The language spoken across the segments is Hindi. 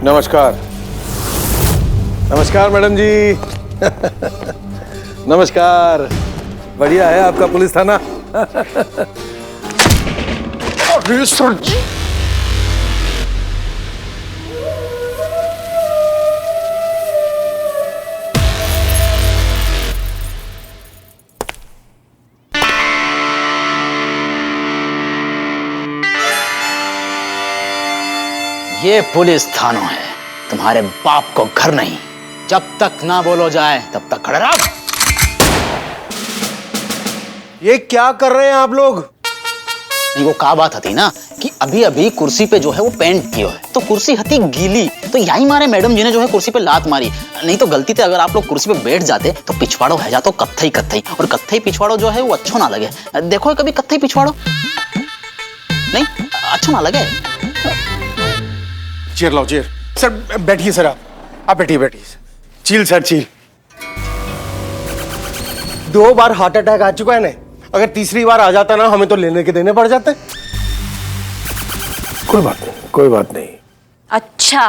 नमस्कार। नमस्कार मैडम जी। नमस्कार। बढ़िया है आपका पुलिस थाना। अरे सर जी, ये पुलिस थाना है, तुम्हारे बाप को घर नहीं। जब तक ना बोलो जाए तब तक खड़े रहो। ये क्या कर रहे हैं आप लोग? नहीं, वो क्या बात थी ना कि अभी अभी कुर्सी पे जो है वो पेंट किया है, तो कुर्सी हती गीली, तो यही मारे मैडम जी ने जो है कुर्सी पे लात मारी। नहीं तो गलती से अगर आप लोग कुर्सी पे बैठ जाते तो पिछवाड़ो है जातो कत्थई कत्थई, और कत्थई पिछवाड़ो जो है वो अच्छो ना लगे। देखो कभी कत्थई पिछवाड़ो नहीं अच्छो ना लगे। चेयर लाओ, चेयर। सर बैठिए, सर आप बैठिए। चील सर, चील। 2 बार हार्ट अटैक आ चुका है ना, अगर तीसरी बार आ जाता ना हमें तो लेने के देने पड़ जाते। कोई बात नहीं, कोई बात नहीं। अच्छा,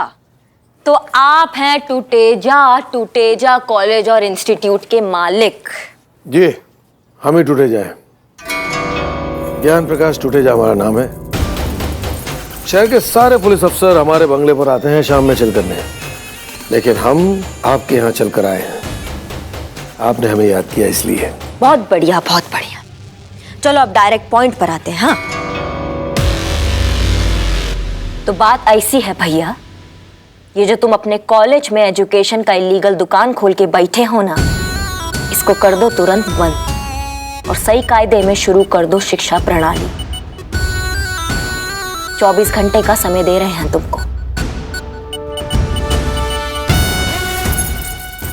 तो आप हैं टूटेजा कॉलेज और इंस्टीट्यूट के मालिक? जी, हम ही टूटे जाए। ज्ञान प्रकाश टूटेजा हमारा नाम है। शहर के सारे पुलिस अफसर हमारे बंगले पर आते हैं शाम में चल करने, लेकिन हम आपके यहाँ चल कर आए हैं। आपने हमें याद किया इसलिए। बहुत बढ़िया, बहुत बढ़िया। चलो अब डायरेक्ट पॉइंट पर आते हैं। हाँ, तो बात ऐसी है भैया, ये जो तुम अपने कॉलेज में एजुकेशन का इलीगल दुकान खोल के बैठे हो ना, इसको कर दो तुरंत बंद और सही कायदे में शुरू कर दो शिक्षा प्रणाली। 24 घंटे का समय दे रहे हैं तुमको।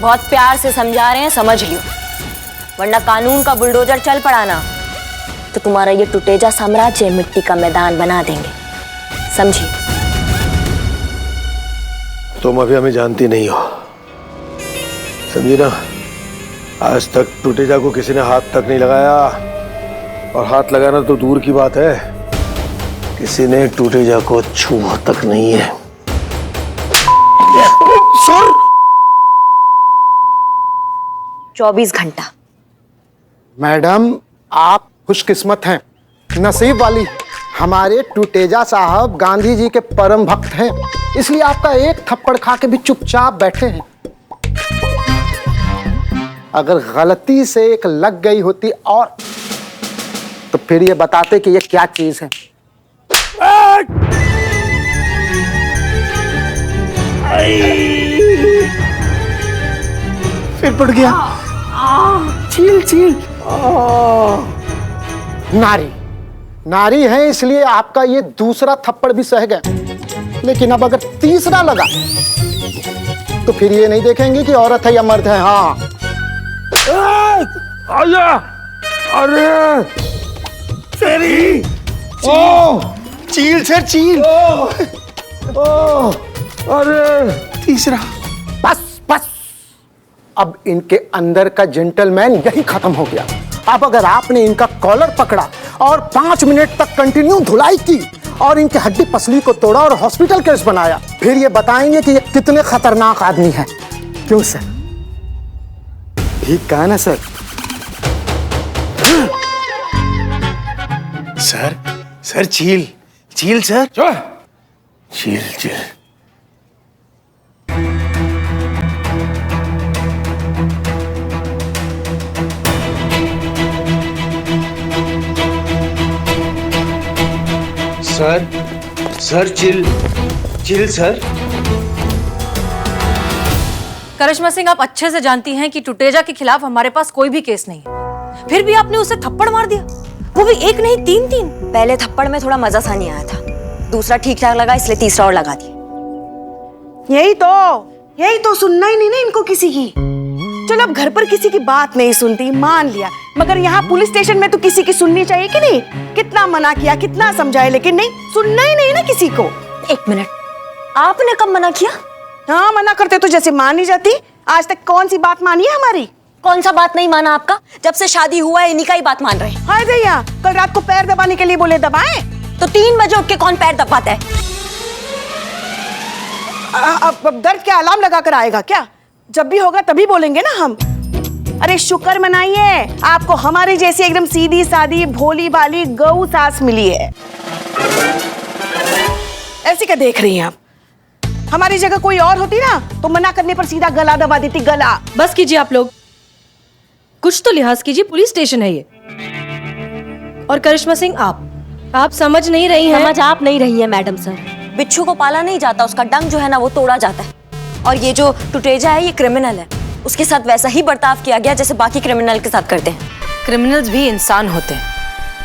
बहुत प्यार से समझा रहे हैं, समझ लियो, वरना कानून का बुलडोजर चल पड़ा ना तो तुम्हारा ये टूटेजा साम्राज्य मिट्टी का मैदान बना देंगे, समझी? तुम अभी हमें जानती नहीं हो, समझी ना। आज तक टूटेजा को किसी ने हाथ तक नहीं लगाया, और हाथ लगाना तो दूर की बात है, किसी ने टूटेजा को छुआ तक नहीं है। सर 24 घंटा। मैडम आप खुशकिस्मत हैं, नसीब वाली। हमारे टूटेजा साहब गांधी जी के परम भक्त हैं, इसलिए आपका एक थप्पड़ खा के भी चुपचाप बैठे हैं। अगर गलती से एक लग गई होती और तो फिर ये बताते कि ये क्या चीज है। फिर पड़ गया। चील नारी है इसलिए आपका ये दूसरा थप्पड़ भी सह गए, लेकिन अब अगर तीसरा लगा तो फिर ये नहीं देखेंगे कि औरत है या मर्द है। हाँ, आजा। अरे तेरी चील सर, चील। अरे तीसरा। बस अब इनके अंदर का जेंटलमैन यही खत्म हो गया। अब अगर आपने इनका कॉलर पकड़ा और 5 मिनट तक कंटिन्यू धुलाई की और इनके हड्डी पसली को तोड़ा और हॉस्पिटल केस बनाया, फिर ये बताएंगे कि ये कितने खतरनाक आदमी है। क्यों सर? ठीक कहा ना sir? Sir chill sir. Chill. Sir chill sir. Karishma Singh, आप अच्छे से जानती हैं कि टूटेजा के खिलाफ हमारे पास कोई भी केस नहीं है, फिर भी आपने उसे थप्पड़ मार दिया, वो भी एक नहीं 3-3। पहले थप्पड़ में थोड़ा मजा सा नहीं आया था, दूसरा ठीक ठाक लगा इसलिए तीसरा और लगा दिया। यही तो सुनना ही नहीं ना इनको किसी की। चलो अब घर पर किसी की बात नहीं सुनती, मान लिया, मगर यहाँ पुलिस स्टेशन में तो किसी की सुननी चाहिए कि नहीं? कितना मना किया, कितना समझाए, लेकिन नहीं, सुनना ही नहीं ना किसी को। 1 मिनट, आपने कब मना किया? हाँ, मना करते तो जैसे मान ही जाती। आज तक कौन सी बात मानी है हमारी? कौन सा बात नहीं माना आपका? जब से शादी हुआ है इन्हीं का ही बात मान रहे हैं। हाय भैया, कल रात को पैर दबाने के लिए बोले, दबाए तो 3 बजे उठ के कौन पैर दबाता है? अब दर्द के अलार्म लगा कर आएगा क्या? जब भी होगा तभी बोलेंगे ना हम। अरे शुक्र मनाइए, आपको हमारी जैसी एकदम सीधी सादी भोली भाली गऊ सास मिली है। ऐसी क्या देख रही हैं आप? हमारी जगह कोई और होती ना तो मना करने पर सीधा गला दबा देती, गला। बस कीजिए आप लोग, कुछ तो लिहाज कीजिए, पुलिस स्टेशन है ये। और करिश्मा सिंह, आप समझ नहीं रही हैं। समझ आप नहीं रही है मैडम सर। बिच्छू को पाला नहीं जाता, उसका डंक जो है ना वो तोड़ा जाता है। और ये जो टुटेजा है ये क्रिमिनल है, उसके साथ वैसा ही बर्ताव किया गया जैसे बाकी क्रिमिनल के साथ करते हैं। क्रिमिनल्स भी इंसान होते हैं,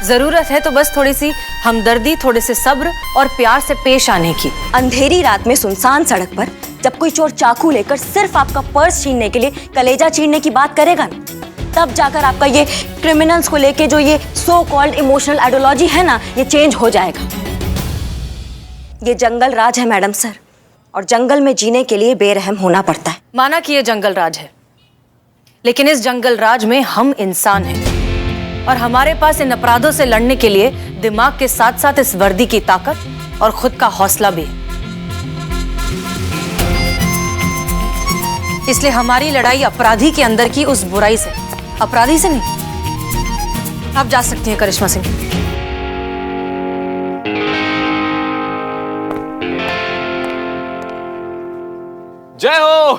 जरूरत है तो बस थोड़ी सी हमदर्दी, थोड़े से सब्र और प्यार से पेश आने की। अंधेरी रात में सुनसान सड़क पर जब कोई चोर चाकू लेकर सिर्फ आपका पर्स छीनने के लिए कलेजा चीरने की बात करेगा ना, तब जाकर आपका ये क्रिमिनल्स को लेके जो ये सो कॉल्ड इमोशनल आइडियोलॉजी है ना, ये चेंज हो जाएगा। ये जंगल राज है मैडम सर, और जंगल में जीने के लिए बेरहम होना पड़ता है। माना कि ये जंगल राज है, लेकिन इस जंगल राज में हम इंसान हैं और हमारे पास इन अपराधों से लड़ने के लिए दिमाग के साथ साथ इस वर्दी की ताकत और खुद का हौसला भी है। इसलिए हमारी लड़ाई अपराधी के अंदर की उस बुराई से, अपराधी से नहीं। आप जा सकती हैं करिश्मा सिंह। जय हो।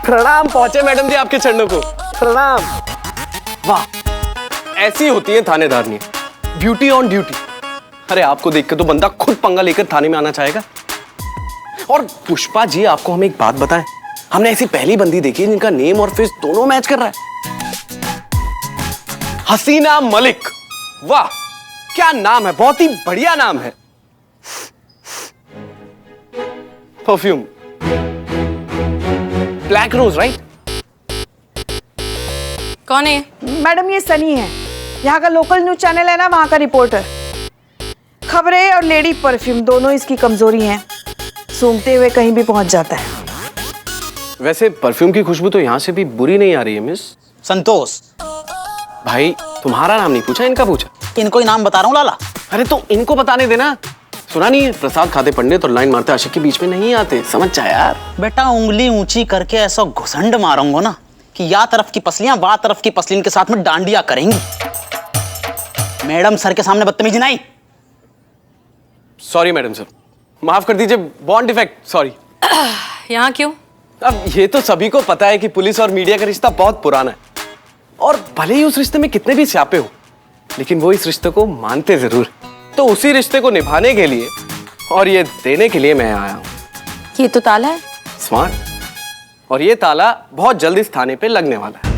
प्रणाम। पहुंचे मैडम जी आपके चरणों को प्रणाम। वाह, ऐसी होती है थानेदारनी, ब्यूटी ऑन ड्यूटी। अरे आपको देख के तो बंदा खुद पंगा लेकर थाने में आना चाहेगा। और पुष्पा जी, आपको हम एक बात बताएं, हमने ऐसी पहली बंदी देखी है जिनका नेम और फेस दोनों मैच कर रहा है। हसीना मलिक। वाह क्या नाम है, बहुत ही बढ़िया नाम है। Perfume black rose, right? कौन है? मैडम ये सनी है, यहाँ का लोकल न्यूज चैनल है ना, वहाँ का रिपोर्टर। खबरें और लेडी परफ्यूम दोनों इसकी कमजोरी हैं, सूंघते हुए कहीं भी पहुंच जाता है। वैसे परफ्यूम की खुशबू तो यहाँ से भी बुरी नहीं आ रही है मिस। संतोष। भाई तुम्हारा नाम नहीं पूछा, इनका पूछा। इनको ही नाम बता रहा हूँ लाला। अरे तो इनको बताने देना। सुना नहीं है, प्रसाद खाते पंडित और लाइन मारते आशिक के बीच में नहीं आते, समझ जा यार। बेटा उंगली ऊंची करके ऐसा घुसंड मारूंगा ना कि या तरफ की पसलियां बा तरफ की पसलिन के साथ में डांडिया करेंगी। मैडम सर के सामने बदतमीजी नहीं। सॉरी मैडम सर, माफ कर दीजिए, बॉन्ड डिफेक्ट, सॉरी। यहाँ क्यों? अब ये तो सभी को पता है कि पुलिस और मीडिया का रिश्ता बहुत पुराना है, और भले ही उस रिश्ते में कितने भी स्यापे हो, लेकिन वो इस रिश्ते को मानते जरूर। तो उसी रिश्ते को निभाने के लिए और ये देने के लिए मैं आया हूँ। ये तो ताला है। स्मार्ट। और ये ताला बहुत जल्द इस थाने पे लगने वाला है,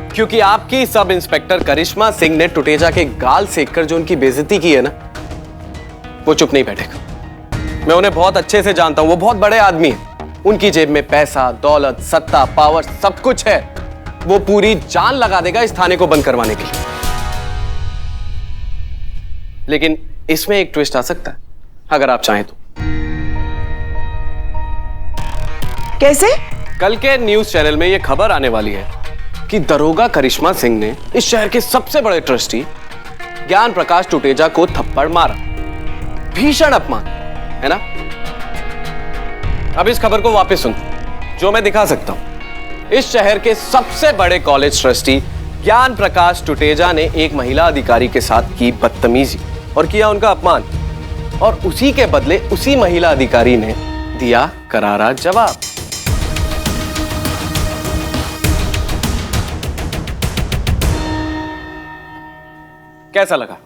क्योंकि आपकी सब इंस्पेक्टर करिश्मा सिंह ने टुटेजा के गाल सेककर जो उनकी बेइज्जती की है ना, वो चुप नहीं बैठेगा। मैं उन्हें बहुत अच्छे से जानता हूं, वो बहुत बड़े आदमी हैं। उनकी जेब में पैसा, दौलत, सत्ता, पावर सब कुछ है। वो पूरी जान लगा देगा इस थाने को बंद करवाने के लिए। लेकिन इसमें एक ट्विस्ट आ सकता है, अगर आप चाहें तो। कैसे? कल के न्यूज चैनल में यह खबर आने वाली है कि दरोगा करिश्मा सिंह ने इस शहर के सबसे बड़े ट्रस्टी ज्ञान प्रकाश टुटेजा को थप्पड़ मारा। भीषण अपमान है ना? अब इस खबर को वापस सुन, जो मैं दिखा सकता हूं। इस शहर के सबसे बड़े कॉलेज ट्रस्टी ज्ञान प्रकाश टुटेजा ने एक महिला अधिकारी के साथ की बदतमीजी और किया उनका अपमान, और उसी के बदले उसी महिला अधिकारी ने दिया करारा जवाब। कैसा लगा?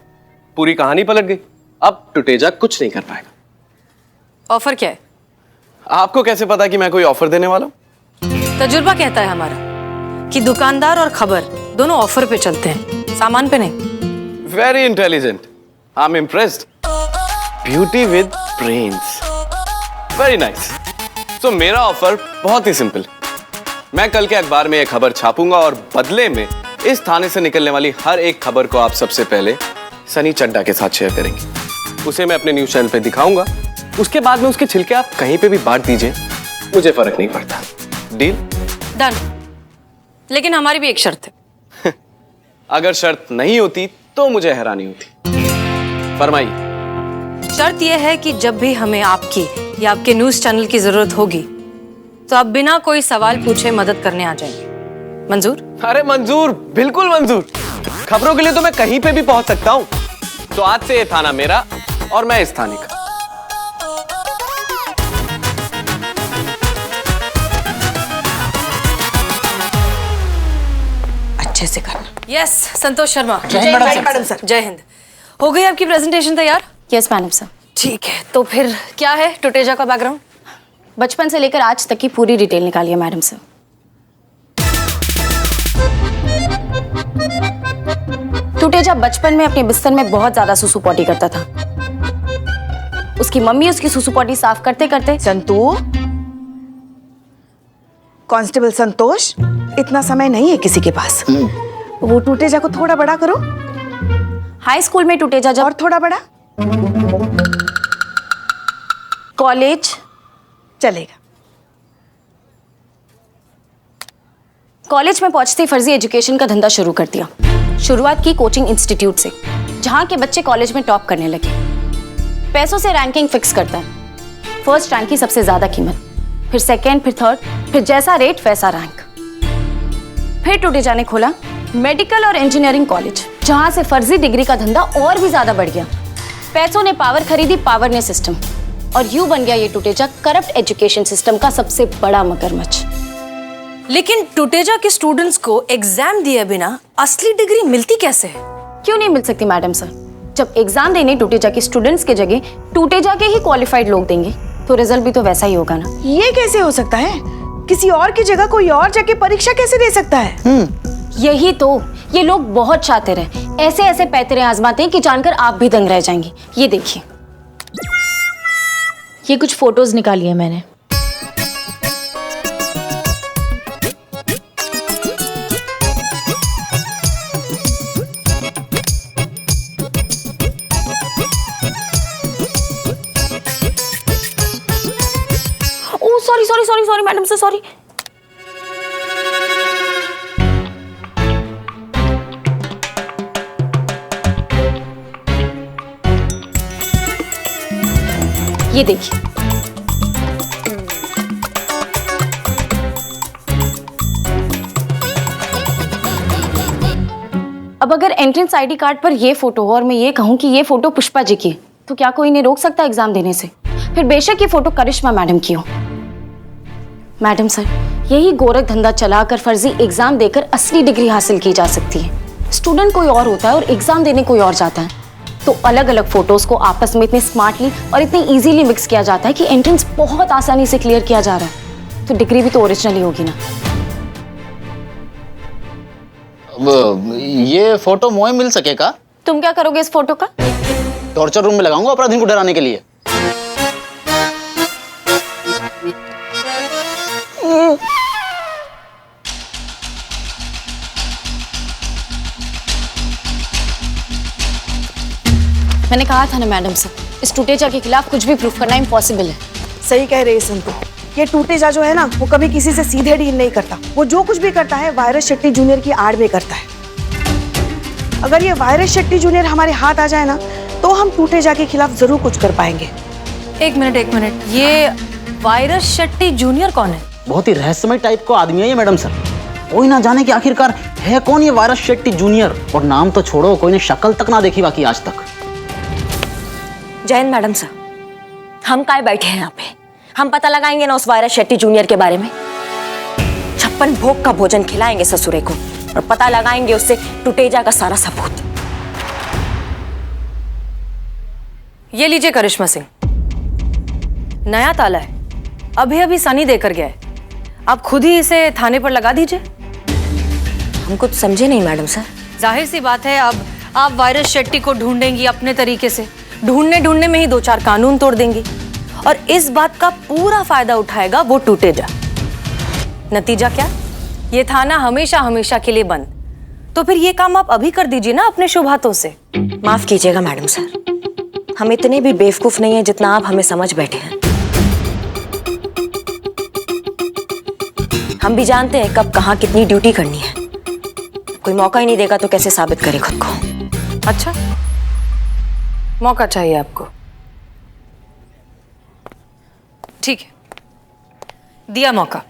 पूरी कहानी पलट गई। अब टुटेजा कुछ नहीं कर पाएगा। ऑफर क्या है? आपको कैसे पता कि मैं कोई ऑफर देने वाला हूं? तजुर्बा कहता है हमारा कि दुकानदार और खबर दोनों ऑफर पे चलते हैं, सामान पे नहीं। Very intelligent, I am impressed. Beauty with brains, very nice. तो मेरा ऑफर बहुत ही सिंपल। मैं कल के अखबार में एक खबर छापूंगा और बदले में इस थाने से निकलने वाली हर एक खबर को आप सबसे पहले सनी चड्डा के साथ शेयर करेंगे। उसे मैं अपने न्यूज चैनल पे दिखाऊंगा। उसके बाद में उसके छिलके आप कहीं पे भी बांट दीजिए, मुझे फर्क नहीं पड़ता। डील? डन। लेकिन हमारी भी एक शर्त है। अगर शर्त नहीं होती तो मुझे हैरानी होती। फरमाइए। शर्त यह है कि जब भी हमें आपकी या आपके न्यूज चैनल की जरूरत होगी तो आप बिना कोई सवाल पूछे मदद करने आ जाएंगे। मंजूर? अरे मंजूर, बिल्कुल मंजूर। खबरों के लिए तो मैं कहीं पे भी पहुंच सकता हूं। तो आज से ये थाना मेरा और मैं इस थाने का। अच्छे से करना। यस, संतोष शर्मा। जय हिंद मैडम सर। जय हिंद। हो गई आपकी प्रेजेंटेशन तैयार? Yes madam sir. ठीक है, तो फिर क्या है टुटेजा का बैकग्राउंड? बचपन से लेकर आज तक की पूरी डिटेल निकालिए मैडम सर। टुटेजा बचपन में अपने बिस्तर में बहुत ज्यादा सुसु पॉटी करता था। उसकी मम्मी उसकी सुसु पॉटी साफ करते करते संतू, कांस्टेबल संतोष, इतना समय नहीं है किसी के पास। वो टूटेजा को थोड़ा बड़ा करो। हाई स्कूल में टुटेजा जब और थोड़ा बड़ा कॉलेज चलेगा। कॉलेज में पहुंचते ही फर्जी एजुकेशन का धंधा शुरू कर दिया। शुरुआत की कोचिंग इंस्टीट्यूट से, जहां के बच्चे कॉलेज में टॉप करने लगे। पैसों से रैंकिंग फिक्स करता है। फर्स्ट रैंक की सबसे ज्यादा कीमत, फिर सेकेंड, फिर थर्ड, फिर जैसा रेट वैसा रैंक। फिर टुटेजा ने खोला मेडिकल और इंजीनियरिंग कॉलेज, जहां से फर्जी डिग्री का धंधा और भी ज्यादा बढ़ गया। पैसों ने पावर खरीदी, पावर ने सिस्टम, और यूं बन गया ये टुटेजा करप्ट एजुकेशन सिस्टम का सबसे बड़ा मगरमच्छ। लेकिन टुटेजा के स्टूडेंट्स को एग्जाम दिए बिना असली डिग्री मिलती कैसे है? क्यों नहीं मिल सकती मैडम सर? जब एग्जाम देने टुटेजा के स्टूडेंट्स के जगह टुटेजा के ही क्वालिफाइड लोग देंगे तो रिजल्ट भी तो वैसा ही होगा ना। ये कैसे हो सकता है? किसी और की जगह कोई और जाके परीक्षा कैसे दे सकता है? यही तो, ये लोग बहुत शातिर हैं। ऐसे ऐसे पैतरे आजमाते हैं कि जानकर आप भी दंग रह जाएंगे। ये देखिए, ये कुछ फोटोज निकाली है मैंने। Oh sorry sorry sorry sorry madam sir, sorry. ये देखिए, अब अगर एंट्रेंस आईडी कार्ड पर ये फोटो हो और मैं ये कहूं कि ये फोटो पुष्पा जी की है, तो क्या कोई इन्हें रोक सकता है एग्जाम देने से? फिर बेशक ये फोटो करिश्मा मैडम की हो। मैडम सर, यही गोरख धंधा चलाकर फर्जी एग्जाम देकर असली डिग्री हासिल की जा सकती है। स्टूडेंट कोई और होता है और एग्जाम देने कोई और जाता है, तो अलग अलग फोटोज को आपस में इतने स्मार्टली और इतनी इजीली मिक्स किया जाता है कि एंट्रेंस बहुत आसानी से क्लियर किया जा रहा है। तो डिग्री भी तो ओरिजिनल ही होगी ना। ये फोटो मोए मिल सकेगा? तुम क्या करोगे इस फोटो का? टॉर्चर रूम में लगाऊंगा अपराधी को डराने के लिए। मैंने कहा था ना मैडम सर, इस टुटेजा के खिलाफ कुछ भी प्रूफ करना इम्पॉसिबल है। सही कह रहे हैं संतू। ये टूटेजा जो है ना, वो कभी किसी से सीधे डील नहीं करता। वो जो कुछ भी करता है वायरस शेट्टी जूनियर की आड़ में करता है। अगर ये वायरस शेट्टी जूनियर हमारे हाथ आ जाए ना, तो हम टूटेजा के खिलाफ जरूर कुछ कर पाएंगे। एक मिनट, ये वायरस शेट्टी जूनियर कौन है? बहुत ही रहस्यमय टाइप का आदमी है ये मैडम सर। कोई ना जाने कि आखिरकार है कौन ये वायरस शेट्टी जूनियर। और नाम तो छोड़ो, कोई ने शक्ल तक ना देखी बाकी आज तक। जैन मैडम सर, हम काय बैठे हैं यहाँ पे? हम पता लगाएंगे ना उस वायरस शेट्टी जूनियर के बारे में। 56 भोग का भोजन खिलाएंगे ससुरे को और पता लगाएंगे उससे टुटेजा का सारा सबूत। ये लीजिए करिश्मा सिंह, नया ताला है, अभी अभी सनी देकर गया है। आप खुद ही इसे थाने पर लगा दीजिए। हम कुछ समझे नहीं मैडम सर। जाहिर सी बात है, अब आप वायरस शेट्टी को ढूंढेंगी अपने तरीके से। ढूंढने में ही 2-4 कानून तोड़ देंगी और इस बात का पूरा फायदा उठाएगा वो टुटेजा। नतीजा क्या? ये थाना हमेशा हमेशा के लिए बंद। तो फिर ये काम आप अभी कर दीजिए ना अपने शुभ हाथों से। माफ कीजिएगा मैडम सर, हम इतने भी बेवकूफ नहीं है जितना आप हमें समझ बैठे हैं। हम भी जानते हैं कब कहाँ कितनी ड्यूटी करनी है। कोई मौका ही नहीं देगा तो कैसे साबित करे खुद को। अच्छा, मौका चाहिए आपको। ठीक है, दिया मौका।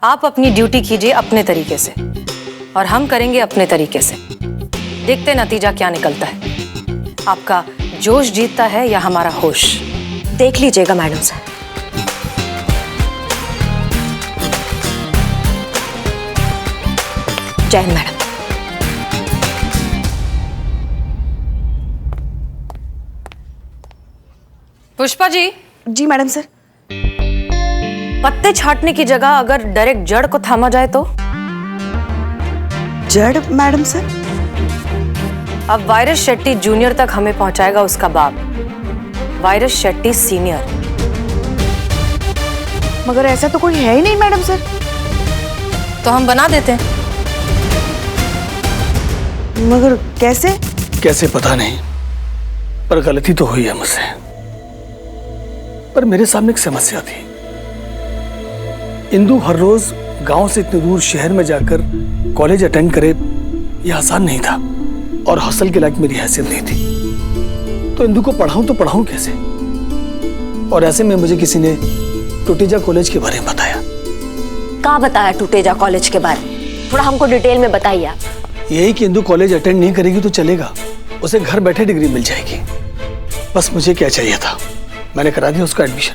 आप अपनी ड्यूटी कीजिए अपने तरीके से और हम करेंगे अपने तरीके से। देखते नतीजा क्या निकलता है, आपका जोश जीतता है या हमारा होश। देख लीजिएगा मैडम साहब। जय हिंद मैडम। पुष्पा जी, जी मैडम सर। पत्ते छाटने की जगह अगर डायरेक्ट जड़ को थामा जाए तो? जड़ मैडम सर? अब वायरस शेट्टी जूनियर तक हमें पहुंचाएगा उसका बाप, वायरस शेट्टी सीनियर। मगर ऐसा तो कोई है ही नहीं मैडम सर। तो हम बना देते हैं। मगर कैसे? कैसे पता नहीं, पर गलती तो हुई है मुझसे। पर मेरे सामने एक समस्या थी। इंदु हर रोज गांव से इतनी दूर शहर में जाकर कॉलेज अटेंड करे, यह आसान नहीं था और हॉस्टल के लायक मेरी हैसियत नहीं थी। तो इंदु को पढ़ाऊं तो पढ़ाऊं कैसे? और ऐसे में मुझे किसी ने टूटेजा कॉलेज के बारे में बताया। क्या बताया टूटेजा कॉलेज के बारे में? थोड़ा हमको डिटेल में बताइए आप। यही कि इंदु कॉलेज अटेंड नहीं करेगी तो चलेगा, उसे घर बैठे डिग्री मिल जाएगी। बस मुझे क्या चाहिए था, मैंने करा दिया उसका एडमिशन।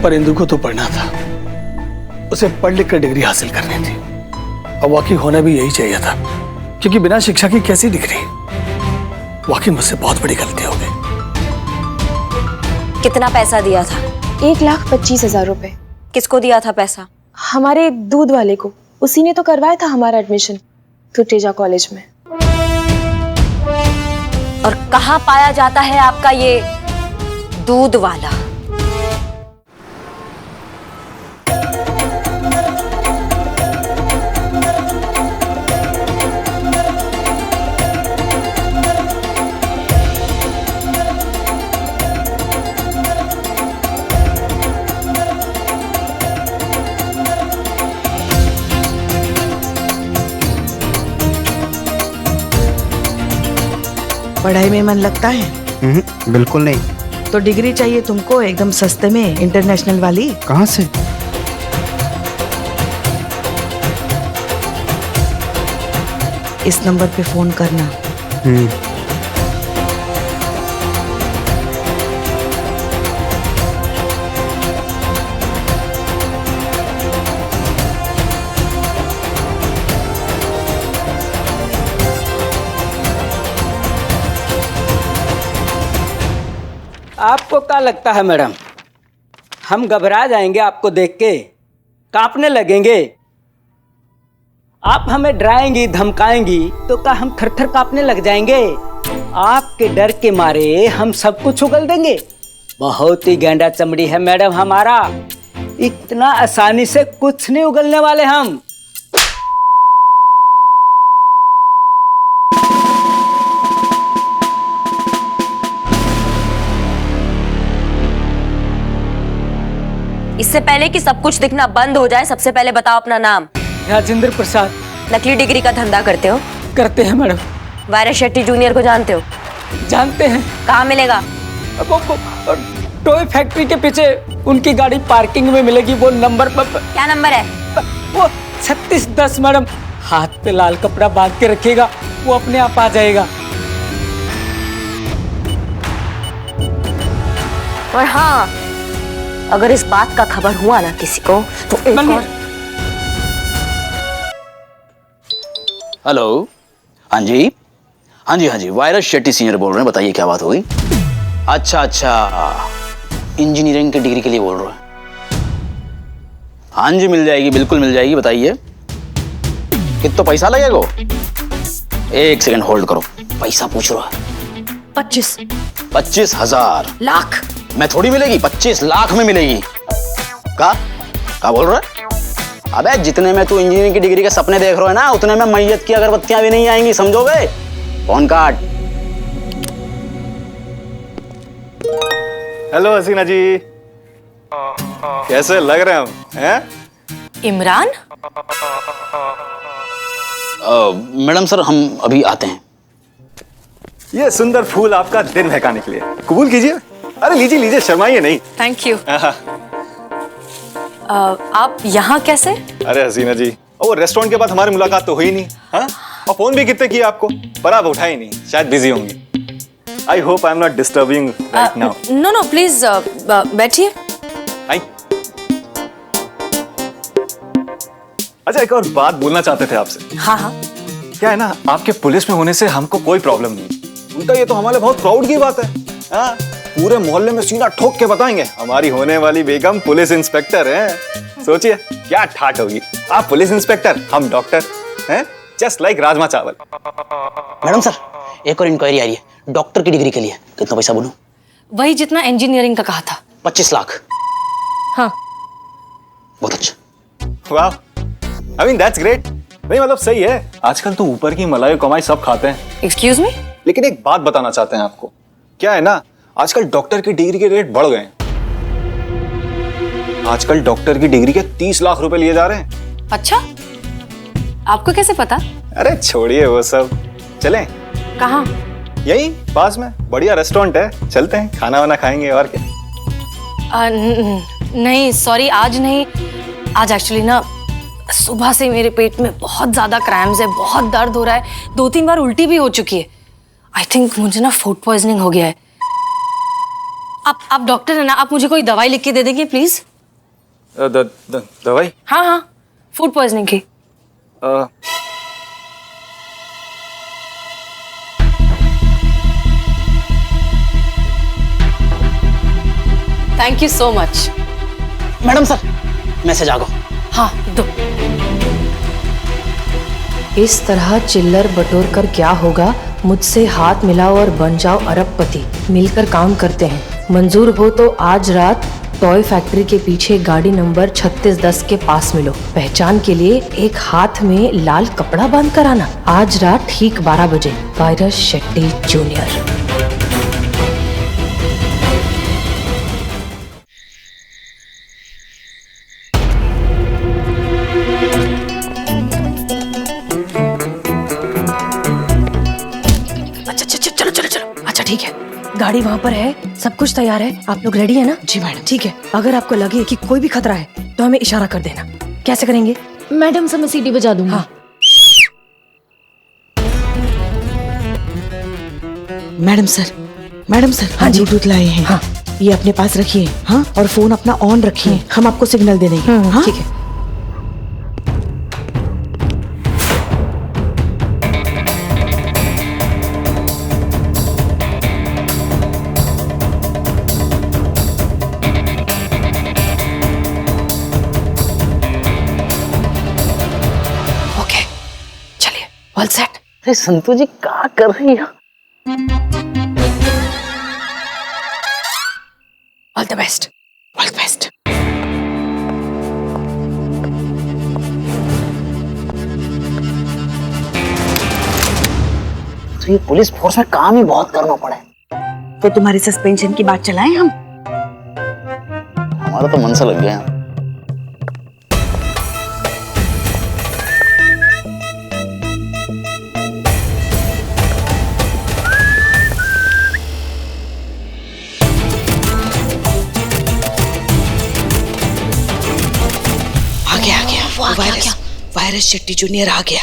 पर इंदु को तो पढ़ना था, उसे पढ़ लिख कर डिग्री हासिल करनी थी और वाकई होना भी यही चाहिए था, क्योंकि बिना शिक्षा की कैसी डिग्री? वाकई मुझसे बहुत बड़ी गलती हो गई। कितना पैसा दिया था? 1,25,000 रुपए। किसको दिया था पैसा? हमारे दूध वाले को, उसी ने तो करवाया था हमारा एडमिशन टूटेजा कॉलेज में। और कहाँ पाया जाता है आपका ये दूध वाला? पढ़ाई में मन लगता है? बिल्कुल नहीं। तो डिग्री चाहिए तुमको एकदम सस्ते में, इंटरनेशनल वाली? कहाँ से? इस नंबर पे फोन करना। आपको क्या लगता है मैडम, हम घबरा जाएंगे आपको देख के, कांपने लगेंगे? आप हमें डराएंगी धमकाएंगी तो क्या हम थर थर कांपने लग जाएंगे? आपके डर के मारे हम सब कुछ उगल देंगे। बहुत ही गैंडा चमड़ी है मैडम हमारा, इतना आसानी से कुछ नहीं उगलने वाले हम। इससे पहले कि सब कुछ दिखना बंद हो जाए, सबसे पहले बताओ अपना नाम। राजेंद्र प्रसाद। नकली डिग्री का धंधा करते हो? करते हैं मैडम। वायरस शेट्टी जूनियर को जानते हो? जानते हैं। कहाँ मिलेगा? वो टॉय फैक्ट्री के पीछे उनकी गाड़ी पार्किंग में मिलेगी, वो नंबर पर। क्या नंबर है? वो 3610 मैडम। हाथ पे लाल कपड़ा बांध के रखिएगा, वो अपने आप आ जाएगा। और हाँ, अगर इस बात का खबर हुआ ना किसी को तो एक और। हेलो। हाँ जी, हाँ जी, हाँ जी, वायरस शेट्टी सीनियर बोल रहे हैं, बताइए क्या बात हो गई? अच्छा अच्छा, इंजीनियरिंग की डिग्री के लिए बोल रहे हैं? हाँ जी, मिल जाएगी, बिल्कुल मिल जाएगी, बताइए कितना पैसा लगेगा? एक सेकंड होल्ड करो, पैसा पूछ रहा है। 25,000 लाख में थोड़ी मिलेगी, 25 लाख में मिलेगी। का बोल रहा है? अबे जितने में तू इंजीनियरिंग की डिग्री के सपने देख रहे हो ना, उतने में मैयत की अगरबत्तियां भी नहीं आएंगी, समझोगे? फोन काट। हेलो हसीना जी, कैसे लग रहे हैं हम? हैं? इमरान? मैडम सर हम अभी आते हैं। ये सुंदर फूल आपका दिन बहकाने के लिए, कबूल कीजिए। अरे लीजिए लीजिए, शर्माइए नहीं। Thank you. आप यहाँ कैसे? अरे हसीना जी, वो रेस्टोरेंट के बाद हमारी मुलाकात तो हुई नहीं। हाँ, और फोन भी कितने किए आपको, पर आप उठाए नहीं, शायद बिजी होंगे। I hope I am not disturbing right now. No no please बैठिए। अच्छा, एक और बात बोलना चाहते थे आपसे। हाँ हाँ। क्या है ना, आपके पुलिस में होने से हमको कोई प्रॉब्लम नहीं, उल्टा ये तो हमारे बहुत प्राउड की बात है। हाँ, पूरे मोहल्ले में सीना ठोक के बताएंगे हमारी होने वाली बेगम पुलिस इंस्पेक्टर हैं। सोचिए क्या ठाट होगी, आप पुलिस इंस्पेक्टर, हम डॉक्टर हैं, जस्ट लाइक राजमा चावल। मैडम सर एक और इंक्वायरी आ रही है डॉक्टर की डिग्री के लिए, कितना पैसा बोलूं? वही जितना इंजीनियरिंग का कहा था। 25 लाख। हाँ। बहुत अच्छा। वाह, आई मीन दैट्स ग्रेट। नहीं मतलब सही है, आजकल तो ऊपर की मलाई कमाई सब खाते हैं। Excuse me? लेकिन एक बात बताना चाहते हैं आपको, क्या है ना, आजकल डॉक्टर की डिग्री के रेट बढ़ गए हैं। आजकल डॉक्टर की डिग्री के 30 लाख रुपए लिए जा रहे हैं। अच्छा, आपको कैसे पता? अरे छोड़िए वो सब, चलें? कहाँ? यही पास में बढ़िया रेस्टोरेंट है, चलते हैं, खाना वाना खाएंगे और क्या। नहीं सॉरी, आज नहीं। आज एक्चुअली ना सुबह से मेरे पेट में बहुत ज्यादा क्रैम्स है, बहुत दर्द हो रहा है, 2-3 बार उल्टी भी हो चुकी है। आई थिंक मुझे ना फूड पॉइजनिंग हो गया है। आप डॉक्टर है ना, आप मुझे कोई दवाई लिख के दे देंगे प्लीज? दवाई? हाँ हाँ, फूड पॉइजनिंग की। Thank you so much. Madam sir message आ गया। हाँ दो। इस तरह चिल्लर बटोर कर क्या होगा, मुझसे हाथ मिलाओ और बन जाओ अरबपति। मिलकर काम करते हैं, मंजूर हो तो आज रात टॉय फैक्ट्री के पीछे गाड़ी नंबर 3610 के पास मिलो। पहचान के लिए एक हाथ में लाल कपड़ा बांध कर आना। आज रात ठीक 12 बजे। Virus Shetty junior. अच्छा ठीक है, गाड़ी वहाँ पर है, सब कुछ तैयार है, आप लोग रेडी है ना? जी मैडम। ठीक है, अगर आपको लगे कि कोई भी खतरा है तो हमें इशारा कर देना। कैसे करेंगे? मैडम सर मैं सीटी बजा दूंगी। हाँ। मैडम सर हाँ जी। ब्लूटूथ लाए हैं। हाँ। ये अपने पास रखिए। हाँ, और फोन अपना ऑन रखिए, हम आपको सिग्नल दे देंगे। हाँ? ठीक है। All set. अरे संतु जी क्या कर रही है? All the best. All the best. तो ये पुलिस फोर्स में काम ही बहुत करना पड़ा है। तो तुम्हारी सस्पेंशन की बात चलाएं हम? हमारा तो मन सा लग गया। वायरस शेट्टी जूनियर आ गया।